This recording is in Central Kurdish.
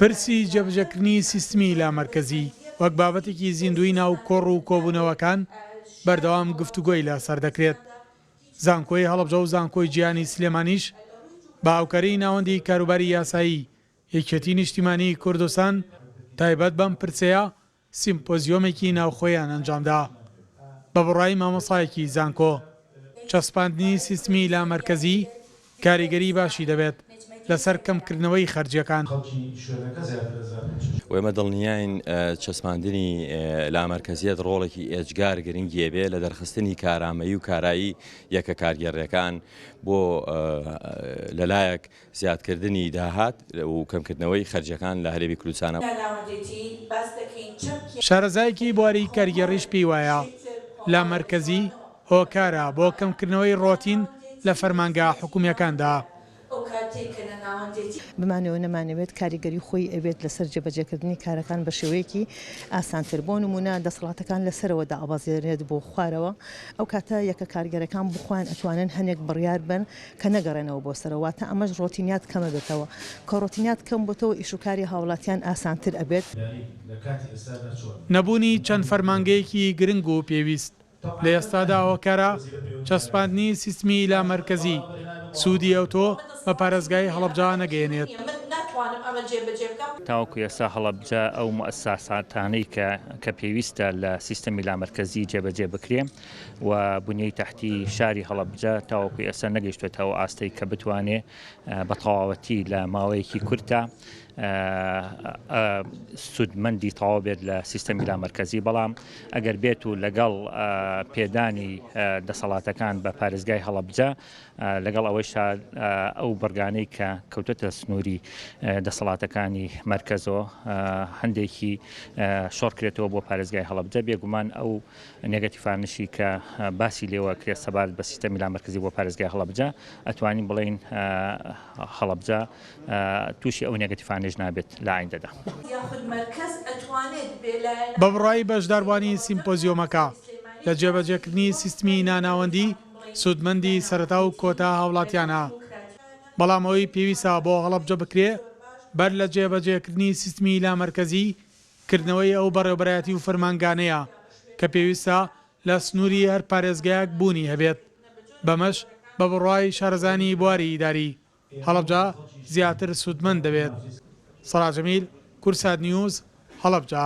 پرسی جێبەجێکردنی سیستمی لامەرکەزی وەک بابەتێکی زیندوی ناو کۆڕ و کۆبوونەوەکان بەردەوام گفتوگۆی لەسەر دەکرێت. زانکۆی هەڵەبجە و زانکۆی گیانی سلێمانیش بە هاوکاری ناوەندی کاروباری یاسایی یەکێتی نیشتیمانی کوردستان تایبەت بەم پرسەیە سیمپۆزیۆمێکی ناوخۆیان ئەنجامدا. بە بڕای مامۆسایەکی زانکۆ چەسپاندنی سیستمی لامەرکەزی کاریگەری باشی دەبێت لەسەر کەمکردنەوەی خەرجیەکان. وێمە دڵنیاین چەسپاندنی لامەرکەزیەت ڕۆڵێکی ئێجگار گرنگیە بێ لە دەرخستنی کارامەیی و کارایی یەکە کارگەڕیەکان بۆ لەلایەک زیادکردنی داهات و کەمکردنەوەی خەرجیەکان لە هەرێمی کوردستانە. شارەزایەکی بواری کارگەڕیش پێی وایە لامەرکەزی هۆکارە بۆ کەمکردنەوەی ڕۆتین لە فەرمانگا حکوومیەکاندا. بمانەوە نەمانەوێت کاریگەری خۆی ئەوێت لەسەر جێبەجێکردنی کارەکان بە شێوەیەکی ئاسانتر بۆ نمونە دەسەڵاتەکان لەسەرەوە داوازێنرێت بۆ خوارەوە ئەو کاتە یەکە کارگەرەکان بخوان ئەتوانن هەنێک بڕیار بن کە نەگەڕێنەوە بۆ سەرەوەتە ئەمەش ڕۆتینیات کەمە بێتەوە کە ڕۆتینیات کەم بۆتەوە ئیشوکاری هاوڵاتیان ئاسانتر ئەبێت. نەبوونی چەند فەرمانگەیەکی گرنگ و پێویست لە ئێستادا هۆکارە چەسپاندنی سیستمی لامەرکەزی سوودی ئەوتۆ بە پارێزگای هەڵەبجە نەگەیەنێت. تاوەکو ئێستا هەڵەبجە ئەو مؤسساتانەی کە پێویستە لە سیستەمی لامەرکەزی جێبەجێ بکرێ و بنیەی تەحتی شاری هەڵەبجە تاوەکو ئێستا نەگەیشتوێتەوە ئاستەی کە بتوانێ بە تەواوەتی لە ماوەیەکی کورتە سودمەندی تەواو بێت لە سیستەمی لامەرکەزی بەڵام ئەگەر بێت و لەگەڵ پێدانی دەسەڵاتەکان بە پارێزگای هەڵەبجە لەگەڵ ئەوەیشا ئەو بەرگانەی کە کەوتەتە سنووری دەسەڵاتەکانی مەرکەزەوە هەندێکی شۆڕکرێتەوە بۆ پارێزگای هەڵەبجە بێگومان ئەو نێگەتیڤانشی کە باسی لێوە کرێت سەبارەت بە سیستەمی لامەرکەزی بۆ پارێزگای هەڵەبجە ئەتوانین بڵێن هەڵەبجە تووشی ئەو نێگەتیڤانێژ نابێت لە ئایندەدا. بە بڕای بەشداروانی سیمپۆزیۆمەکە لە جێبەجێکردنی سیستمی ناناوەندی سودمەندی سەرەتا و کۆتا هاوڵاتیانە بەڵام ئەوەی پێویستە بۆ هەڵەبجە بکرێ بەر لە جێبەجێکردنی سیستمی لامەرکەزی کردنەوەی ئەو بەڕێوەبەرایەتی و فەرمانگانەیە کە پێویستە لە سنووری هەر پارێزگایەک بوونی هەبێت بەمەش بە بڕوای شارەزانی بواری ئیداری هەڵەبجە زیاتر سودمەند دەبێت. سەلاح جەمیل، کورسات نیوز، هەڵەبجە.